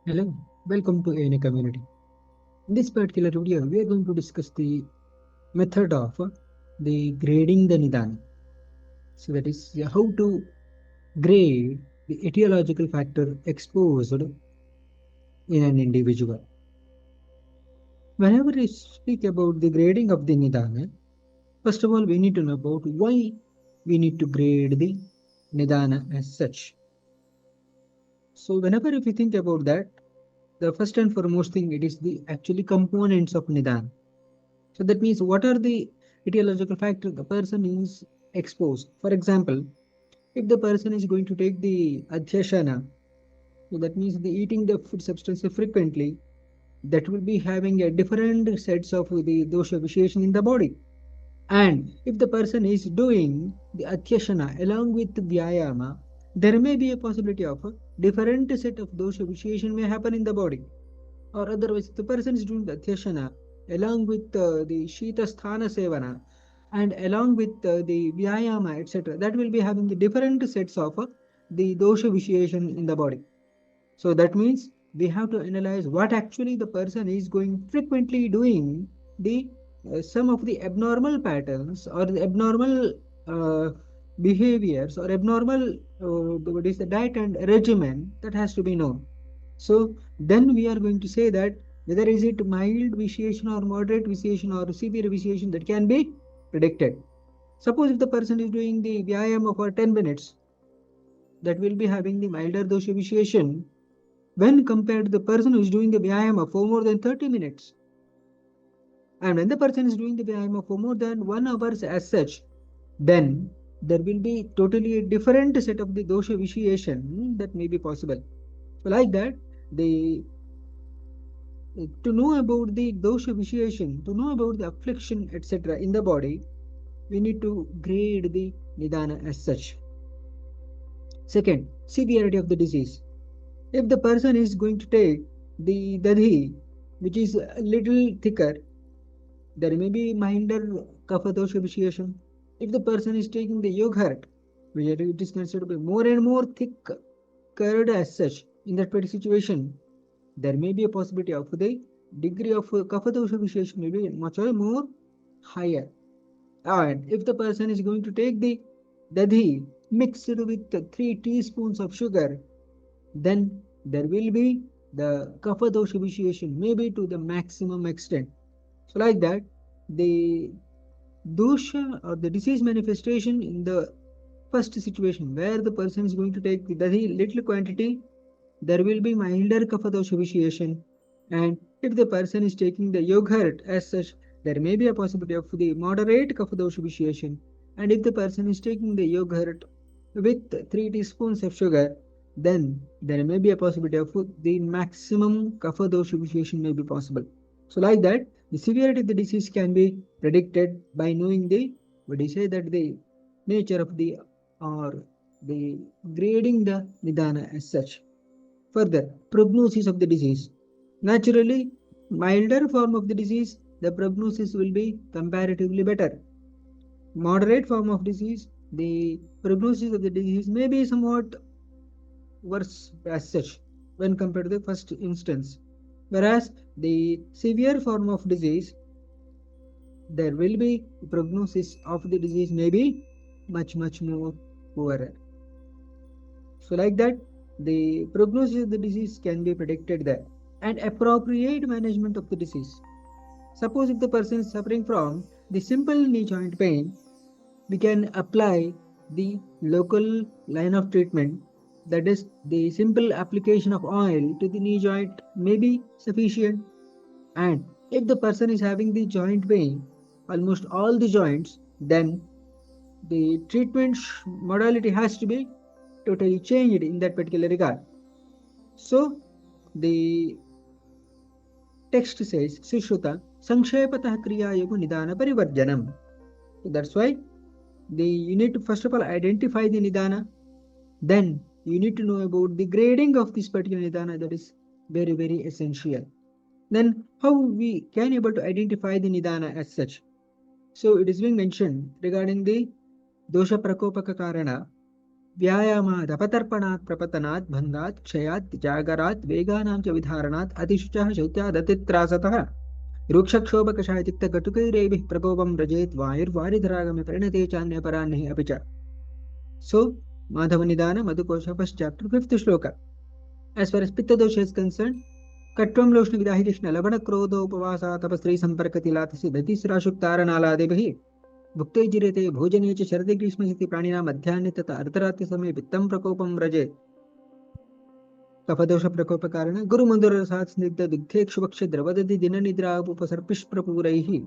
Hello, welcome to ANA community. In this particular video, we are going to discuss the method of the grading the Nidana. So that is how to grade the etiological factor exposed in an individual. Whenever we speak about the grading of the Nidana, first of all, we need to know about why we need to grade the Nidana as such. So whenever if we think about that, the first and foremost thing, it is the actually components of Nidana. So that means what are the etiological factors the person is exposed. For example, if the person is going to take the adhyasana, so that means the eating the food substance frequently, that will be having a different sets of the dosha visheshan in the body. And if the person is doing the adhyasana along with the vyayama, there may be a possibility of a different set of dosha visheshan may happen in the body. Or otherwise, if the person is doing the adhyasana along with the shita sthana sevana and along with the vyayama, etc., that will be having the different sets of the dosha vitiation in the body. So that means we have to analyze what actually the person is going frequently doing the some of the abnormal patterns or the abnormal uh, behaviors or abnormal what is the diet and regimen that has to be known. So then we are going to say that whether is it mild vitiation or moderate vitiation or severe vitiation that can be predicted. Suppose if the person is doing the vyayama for 10 minutes, that will be having the milder dosha vitiation when compared to the person who is doing the vyayama for more than 30 minutes. And when the person is doing the vyayama for more than 1 hour as such, then there will be totally a different set of the dosha vitiation that may be possible. So like that, the to know about the dosha vitiation, to know about the affliction, etc. in the body, we need to grade the nidana as such. Second, severity of the disease. If the person is going to take the dadhi, which is a little thicker, there may be milder kapha dosha vitiation. If the person is taking the yogurt, which it is considered to be more and more thick curd as such, in that particular situation, there may be a possibility of the degree of kapha dosha vitiation may be much more higher. And if the person is going to take the dadhi mixed with 3 teaspoons of sugar, then there will be the kapha dosha vitiation maybe to the maximum extent. So like that, the dosha or the disease manifestation in the first situation where the person is going to take the dahi little quantity, there will be milder kapha dosha vitiation. And if the person is taking the yogurt as such, there may be a possibility of the moderate kapha dosha vitiation. And if the person is taking the yogurt with 3 teaspoons of sugar, then there may be a possibility of the maximum kapha dosha vitiation may be possible. So like that, the severity of the disease can be predicted by knowing the, what do you say, that the nature of the or the grading the nidana as such. Further, prognosis of the disease. Naturally, milder form of the disease, the prognosis will be comparatively better. Moderate form of disease, the prognosis of the disease may be somewhat worse as such when compared to the first instance. Whereas the severe form of disease, there will be prognosis of the disease may be much more poorer. So like that, the prognosis of the disease can be predicted there. And appropriate management of the disease. Suppose if the person is suffering from the simple knee joint pain, we can apply the local line of treatment, that is the simple application of oil to the knee joint may be sufficient. And if the person is having the joint pain, almost all the joints, then the treatment modality has to be totally changed in that particular regard. So the text says, Sushruta, Sanshepatah Kriya Yoga Nidana Parivarjanam. So that's why you need to first of all identify the Nidana, then you need to know about the grading of this particular Nidana, that is very essential. Then how we can able to identify the Nidana as such. So it is being mentioned regarding the dosha prakopaka karana. व्यायामात् अपतर्पणात् प्रपतनात् भङ्गात् क्षयात् जागरात् वेगानां च विधारणात् अतिशुचः शौत्यादतित्रासतः रुक्षक्षोभकषायतिक्तकटुकैरेभिः प्रकोपं व्रजेत् वायुर्वारिधरागमे परिणते चान्यपराह्निः अपि च. So, Madhava Nidana, Madhukosha, first chapter, 5th shloka. As far as Pitta dosha is concerned, Katvam Loshna Vidahi Krishna Lavana Krodho Upavasa Tapastri Samparkati Latasi Datisra Shuktara Naladevahi Bhukte Jirete Bhojane Ch Sharde Grishma Siti Pranina Madhyane Tata Artarati Same Vittam Prakopam Vraje Kapadosha Prakopa Karana Guru Mandura Sat Snigda Dugdhe Kshubaksha Dravadadi Dina Nidra Upasarpish Prapuraihi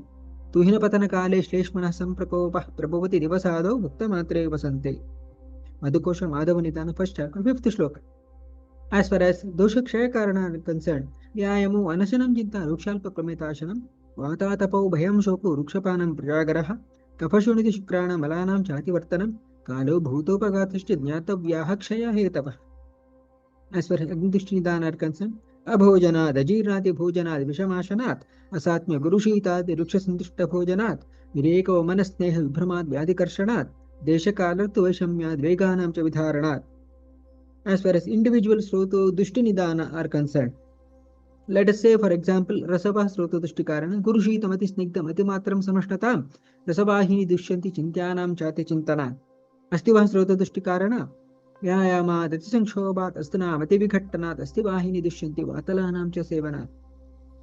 Tuhina Patana Kale Shleshmana Samprakopa Prabhavati Divasado Bhukta Matre Vasante. Madhukosha Madhava Nidana, first chapter, 5th shloka. As far as dosha kshaya karana are concerned, Vyayamu anasanam jinta rukshalpa prametashanam, Vata tapau bhayam shoku rukshapanam prajagaraha, Kapashuniti shukrana malanam chati vartanam, Kalo bhutopagathashti jnatavyaha kshaya hetava. As far as Agnidishti Nidana are concerned, Abhojanad, Ajirnati Bhojanad, Vishamashanat, Asatmya Gurushitad, Rukshasantushta Bhojanat, Vireko Manasneha Vibhramad Vyadikarshanat, Deshakalartu Vaishamyad Veganam cha Vidharanat. As far as individual Sroto Dushti Nidana are concerned, let us say, for example, Rasava Sroto Dushti Karana, Gurushitamati Snigdam Atimatram Samashnatam, Rasavahini Dushyanti Chintyanam Chati Chintana. Astiva Sroto Dushti Karana, Vyayama Datisankshobhat Astana Mativikhattanat Astivahini Dushyanti Vatalanam Cha Sevanat.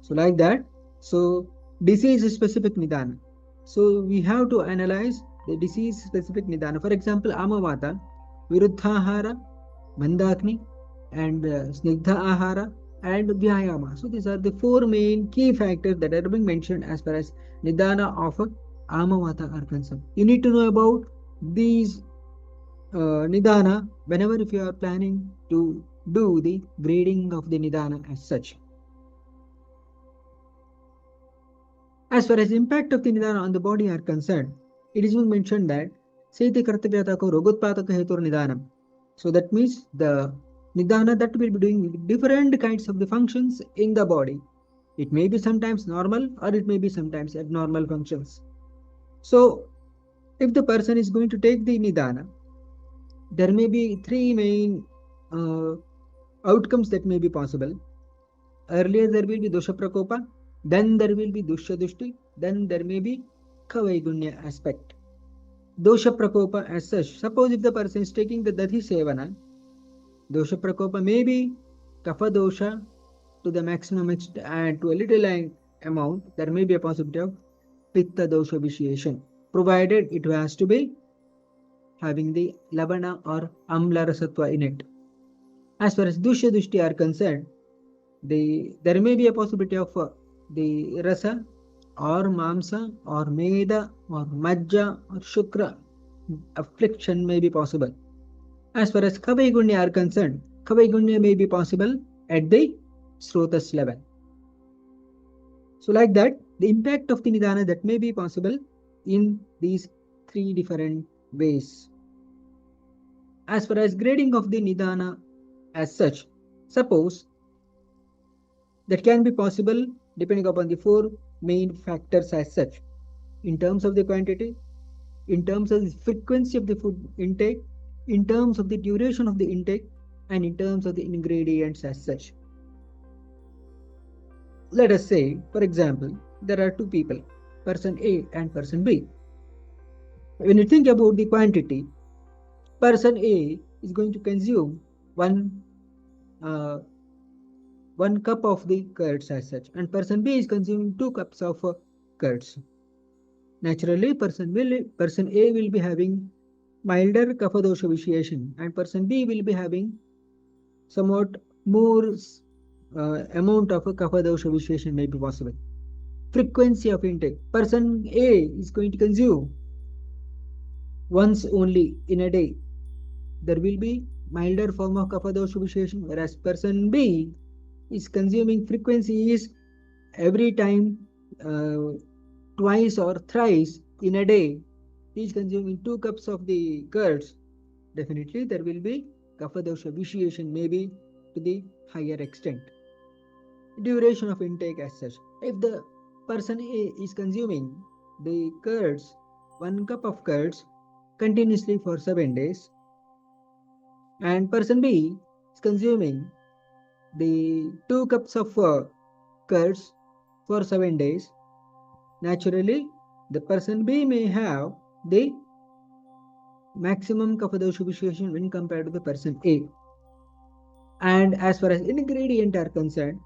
So, like that, so disease specific Nidana. So, we have to analyze the disease specific Nidana. For example, Amavata, Viruddhahara, Mandakni, and Snigdha Ahara, and Vyayama. So, these are the four main key factors that are being mentioned as far as Nidana of Amavata are concerned. You need to know about these Nidana whenever if you are planning to do the grading of the Nidana as such. As far as impact of the Nidana on the body are concerned, it is being mentioned that Seti Kartavyatako Rogutpataka Hetur Nidanam. So that means the Nidana that will be doing different kinds of the functions in the body. It may be sometimes normal or it may be sometimes abnormal functions. So if the person is going to take the Nidana, there may be three main outcomes that may be possible. Earlier there will be Dosha Prakopa, then there will be Dusha Dushti, then there may be Kavaigunya aspect. Dosha Prakopa as such, suppose if the person is taking the Dati Sevana, Dosha Prakopa may be Kapha Dosha to the maximum extent and to a little amount, there may be a possibility of Pitta Dosha vitiation, provided it has to be having the Labana or Amla Rasatva in it. As far as Dusha Dushti are concerned, there may be a possibility of the Rasa or Mamsa or Meda or Majja or Shukra affliction may be possible. As far as Kavaigunya are concerned, Kavaigunya may be possible at the Srotas level. So like that, the impact of the Nidana that may be possible in these three different ways. As far as grading of the Nidana as such, suppose that can be possible depending upon the four main factors as such. In terms of the quantity, in terms of the frequency of the food intake, in terms of the duration of the intake, and in terms of the ingredients as such. Let us say, for example, there are two people, person A and person B. When you think about the quantity, person A is going to consume one cup of the curds as such, and person B is consuming 2 cups of curds. Naturally, person A will be having milder kapha dosha vitiation, and person B will be having somewhat more amount of kapha dosha vitiation may be possible. Frequency of intake, person A is going to consume once only in a day. There will be milder form of kapha dosha vitiation, whereas person B is consuming frequency is every time twice or thrice in a day. He is consuming 2 cups of the curds. Definitely there will be kapha dosha vitiation maybe to the higher extent. Duration of intake as such. If the person A is consuming the curds, 1 cup of curds continuously for 7 days, and person B is consuming the 2 cups of curds for 7 days, naturally the person B may have the maximum kapha dosha vitiation when compared to the person A. And as far as ingredient are concerned,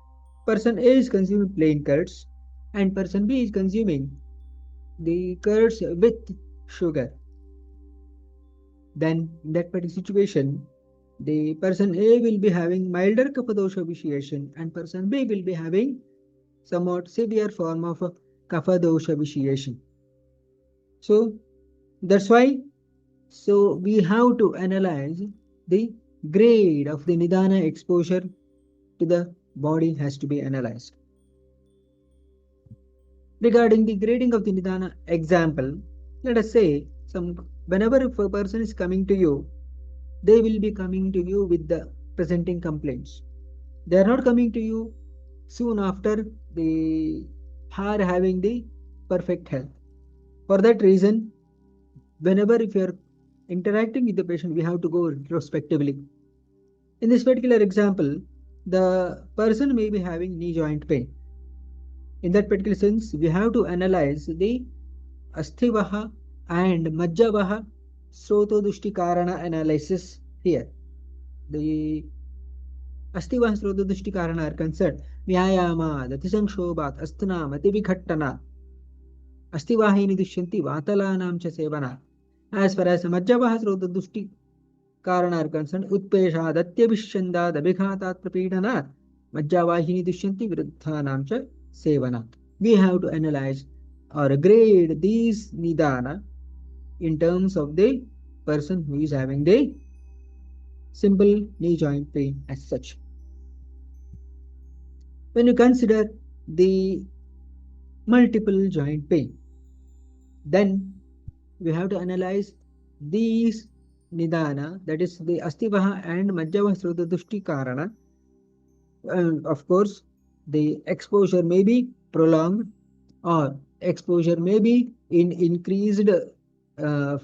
person A is consuming plain curds and person B is consuming the curds with sugar. Then in that particular situation, the person A will be having milder kapha dosha vitiation and person B will be having somewhat severe form of kapha dosha vitiation. So that's why we have to analyze the grade of the Nidana exposure to the body has to be analyzed. Regarding the grading of the Nidana example, let us say whenever if a person is coming to you, they will be coming to you with the presenting complaints. They are not coming to you soon after they are having the perfect health. For that reason, whenever if you are interacting with the patient, we have to go retrospectively. In this particular example, the person may be having knee joint pain. In that particular sense, we have to analyze the Asthivaha and Majjavaha Srotodushti Karana analysis here. The Asthivaha Srotodushti Karana are concerned. Vyayama, Datisankshobhat, Astana, Mativighattana, Astivahini Dushyanti, Vatalanam cha Sevana. As far as Majjavaha Srotodushti Karana are concerned, Utpesha, Datyabhishyanda, Dabighatat Prapidana, Majjavahini Dushyanti, Viruddhanam cha Sevana. We have to analyze or grade these Nidana in terms of the person who is having the simple knee joint pain as such. When you consider the multiple joint pain, then we have to analyze these Nidana, that is the Astivaha and Majjava Srotadushti Karana. And of course, the exposure may be prolonged or exposure may be in increased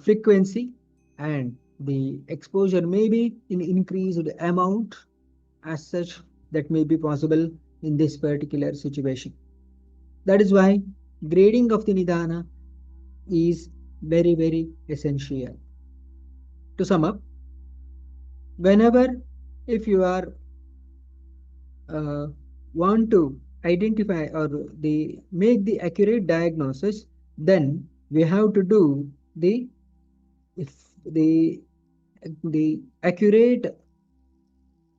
frequency and the exposure may be in increased amount as such that may be possible in this particular situation. That is why grading of the Nidana is very, very essential. To sum up, whenever if you are want to identify or make the accurate diagnosis, then we have to do if the accurate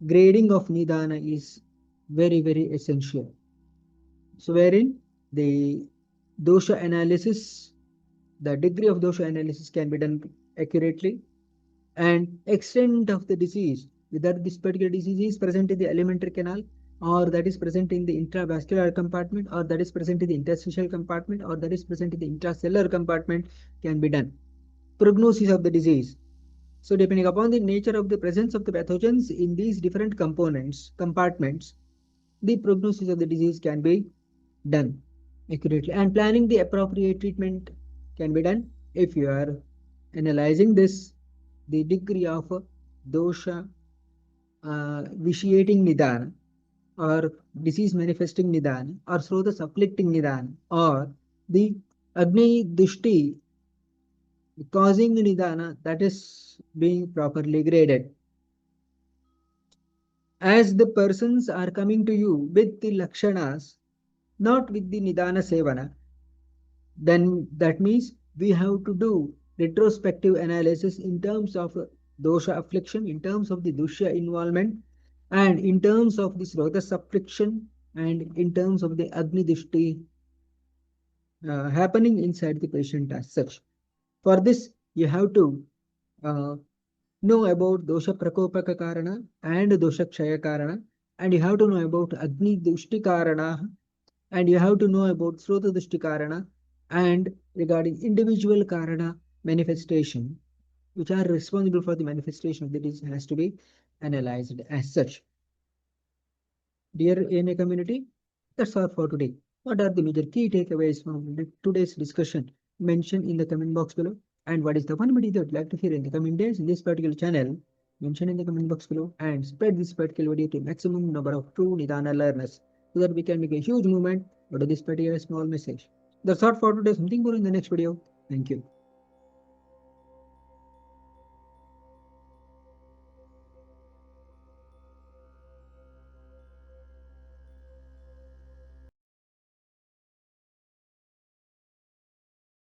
grading of Nidana is very, very essential. So wherein the dosha analysis, the degree of dosha analysis can be done accurately, and extent of the disease, whether this particular disease is present in the alimentary canal or that is present in the intravascular compartment or that is present in the interstitial compartment or that is present in the intracellular compartment can be done. Prognosis of the disease. So depending upon the nature of the presence of the pathogens in these different compartments, the prognosis of the disease can be done accurately, and planning the appropriate treatment can be done if you are analyzing this, the degree of dosha vitiating Nidana or disease manifesting Nidana or Srota afflicting Nidana or the Agni Dushti causing Nidana, that is being properly graded. As the persons are coming to you with the Lakshanas, not with the Nidana Sevana, then that means we have to do retrospective analysis in terms of dosha affliction, in terms of the dusha involvement, and in terms of the srotas affliction, and in terms of the agni dishti happening inside the patient as such. For this, you have to uh, know about dosha prakopaka karana and dosha kshaya karana, and you have to know about agni dishti karana, and you have to know about Srota Dishti Karana and regarding individual Karana manifestation, which are responsible for the manifestation of the disease, has to be analyzed as such. Dear ANA community, that's all for today. What are the major key takeaways from today's discussion? Mention in the comment box below. And what is the one video that you'd like to hear in the coming days in this particular channel? mention in the comment box below and spread this particular video to maximum number of true Nidana learners so that we can make a huge movement out of this particular small message. That's all for today. Something more in the next video. Thank you.